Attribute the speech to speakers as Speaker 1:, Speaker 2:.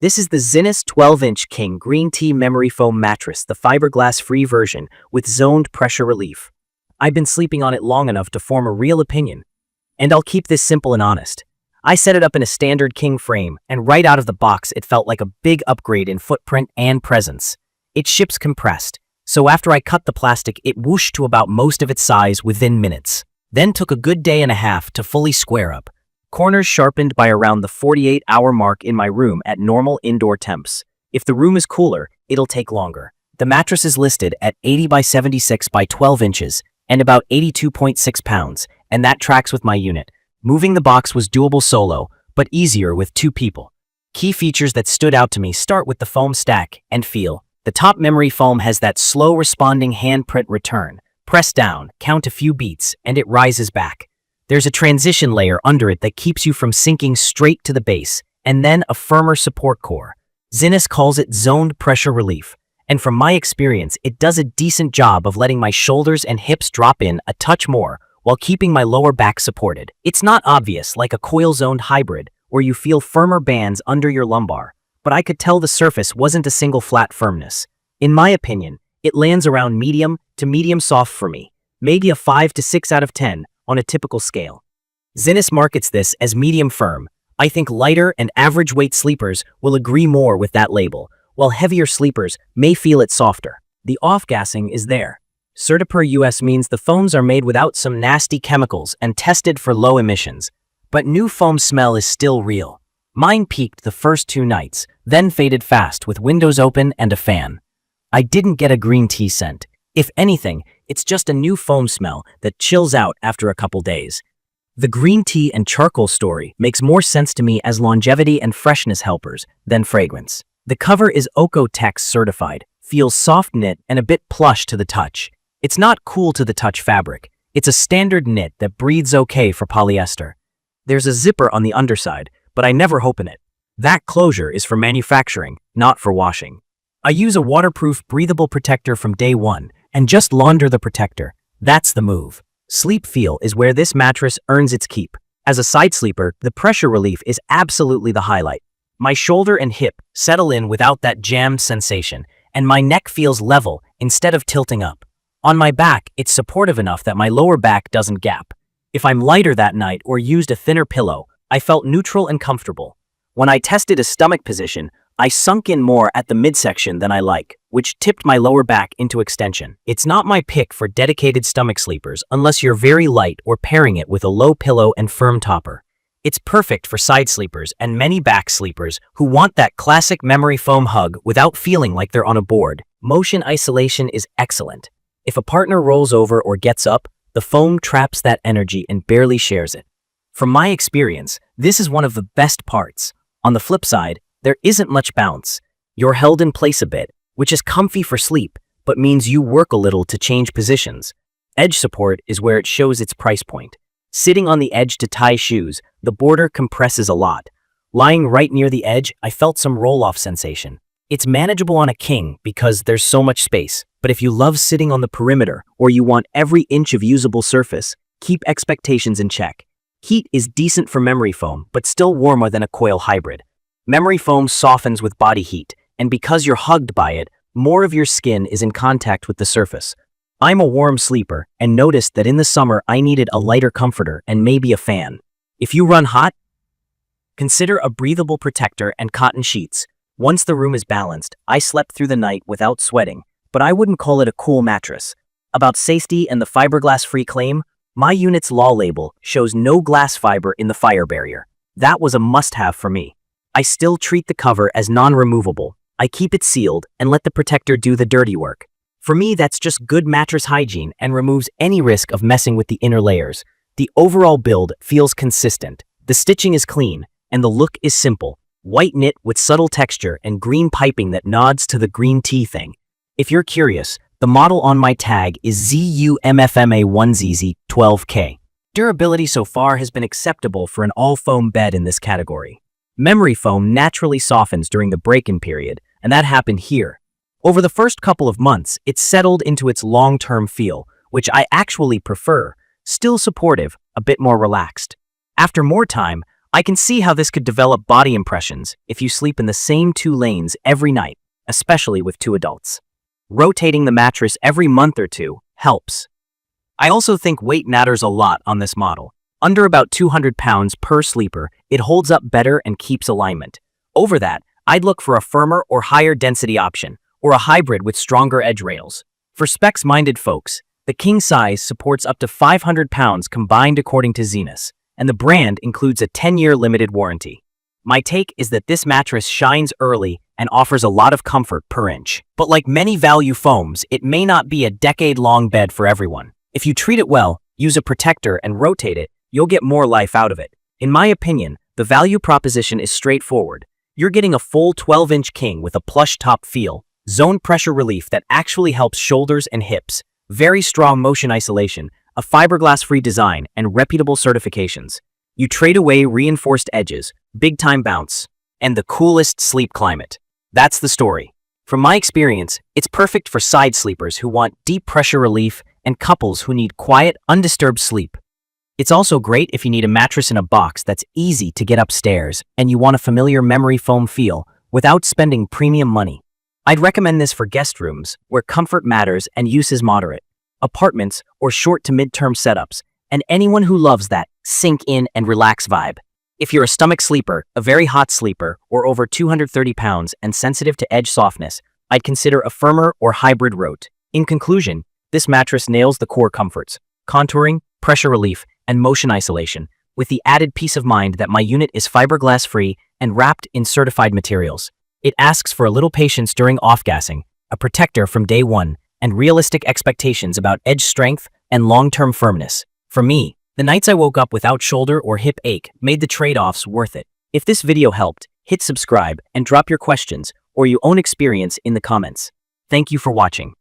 Speaker 1: This is the Zinus 12-inch King Green Tea Memory Foam Mattress, the fiberglass-free version with zoned pressure relief. I've been sleeping on it long enough to form a real opinion, and I'll keep this simple and honest. I set it up in a standard king frame, and right out of the box it felt like a big upgrade in footprint and presence. It ships compressed, so after I cut the plastic it whooshed to about most of its size within minutes. Then took a good day and a half to fully square up. Corners sharpened by around the 48-hour mark in my room at normal indoor temps. If the room is cooler, it'll take longer. The mattress is listed at 80 by 76 by 12 inches and about 82.6 pounds, and that tracks with my unit. Moving the box was doable solo, but easier with two people. Key features that stood out to me start with the foam stack and feel. The top memory foam has that slow-responding handprint return. Press down, count a few beats, and it rises back. There's a transition layer under it that keeps you from sinking straight to the base, and then a firmer support core. Zinus calls it zoned pressure relief, and from my experience, it does a decent job of letting my shoulders and hips drop in a touch more while keeping my lower back supported. It's not obvious like a coil-zoned hybrid, where you feel firmer bands under your lumbar, but I could tell the surface wasn't a single flat firmness. In my opinion, it lands around medium to medium soft for me, maybe a 5 to 6 out of 10 on a typical scale. Zinus markets this as medium firm. I think lighter and average weight sleepers will agree more with that label, while heavier sleepers may feel it softer. The off-gassing is there. Certipur US means the foams are made without some nasty chemicals and tested for low emissions. But new foam smell is still real. Mine peaked the first 2 nights, then faded fast with windows open and a fan. I didn't get a green tea scent. If anything, it's just a new foam smell that chills out after a couple days. The green tea and charcoal story makes more sense to me as longevity and freshness helpers than fragrance. The cover is Oeko-Tex certified, feels soft knit and a bit plush to the touch. It's not cool to the touch fabric. It's a standard knit that breathes okay for polyester. There's a zipper on the underside, but I never open it. That closure is for manufacturing, not for washing. I use a waterproof, breathable protector from day one, and just launder the protector. That's the move. Sleep feel is where this mattress earns its keep. As a side sleeper, the pressure relief is absolutely the highlight. My shoulder and hip settle in without that jammed sensation, and my neck feels level instead of tilting up. On my back, it's supportive enough that my lower back doesn't gap. If I'm lighter that night or used a thinner pillow, I felt neutral and comfortable. When I tested a stomach position, I sunk in more at the midsection than I like, which tipped my lower back into extension. It's not my pick for dedicated stomach sleepers unless you're very light or pairing it with a low pillow and firm topper. It's perfect for side sleepers and many back sleepers who want that classic memory foam hug without feeling like they're on a board. Motion isolation is excellent. If a partner rolls over or gets up, the foam traps that energy and barely shares it. From my experience, this is one of the best parts. On the flip side, there isn't much bounce. You're held in place a bit, which is comfy for sleep, but means you work a little to change positions. Edge support is where it shows its price point. Sitting on the edge to tie shoes, the border compresses a lot. Lying right near the edge, I felt some roll-off sensation. It's manageable on a king because there's so much space, but if you love sitting on the perimeter or you want every inch of usable surface, keep expectations in check. Heat is decent for memory foam, but still warmer than a coil hybrid. Memory foam softens with body heat, and because you're hugged by it, more of your skin is in contact with the surface. I'm a warm sleeper and noticed that in the summer I needed a lighter comforter and maybe a fan. If you run hot, consider a breathable protector and cotton sheets. Once the room is balanced, I slept through the night without sweating, but I wouldn't call it a cool mattress. About safety and the fiberglass-free claim, my unit's law label shows no glass fiber in the fire barrier. That was a must-have for me. I still treat the cover as non-removable. I keep it sealed and let the protector do the dirty work. For me, that's just good mattress hygiene and removes any risk of messing with the inner layers. The overall build feels consistent. The stitching is clean, and the look is simple. White knit with subtle texture and green piping that nods to the green tea thing. If you're curious, the model on my tag is ZUMFMA1ZZ12K. Durability so far has been acceptable for an all-foam bed in this category. Memory foam naturally softens during the break-in period, and that happened here. Over the first couple of months, it settled into its long-term feel, which I actually prefer. Still supportive, a bit more relaxed. After more time, I can see how this could develop body impressions if you sleep in the same 2 lanes every night, especially with 2 adults. Rotating the mattress every month or 2 helps. I also think weight matters a lot on this model. Under about 200 pounds per sleeper, it holds up better and keeps alignment. Over that, I'd look for a firmer or higher density option, or a hybrid with stronger edge rails. For specs-minded folks, the king size supports up to 500 pounds combined according to Zinus, and the brand includes a 10-year limited warranty. My take is that this mattress shines early and offers a lot of comfort per inch. But like many value foams, it may not be a decade-long bed for everyone. If you treat it well, use a protector and rotate it, you'll get more life out of it. In my opinion, the value proposition is straightforward. You're getting a full 12-inch king with a plush top feel, zone pressure relief that actually helps shoulders and hips, very strong motion isolation, a fiberglass-free design, and reputable certifications. You trade away reinforced edges, big-time bounce, and the coolest sleep climate. That's the story. From my experience, it's perfect for side sleepers who want deep pressure relief and couples who need quiet, undisturbed sleep. It's also great if you need a mattress in a box that's easy to get upstairs and you want a familiar memory foam feel without spending premium money. I'd recommend this for guest rooms where comfort matters and use is moderate, apartments or short to mid-term setups, and anyone who loves that sink in and relax vibe. If you're a stomach sleeper, a very hot sleeper, or over 230 pounds and sensitive to edge softness, I'd consider a firmer or hybrid rote. In conclusion, this mattress nails the core comforts, contouring, pressure relief, and motion isolation, with the added peace of mind that my unit is fiberglass-free and wrapped in certified materials. It asks for a little patience during off-gassing, a protector from day one, and realistic expectations about edge strength and long-term firmness. For me, the nights I woke up without shoulder or hip ache made the trade-offs worth it. If this video helped, hit subscribe and drop your questions or your own experience in the comments. Thank you for watching.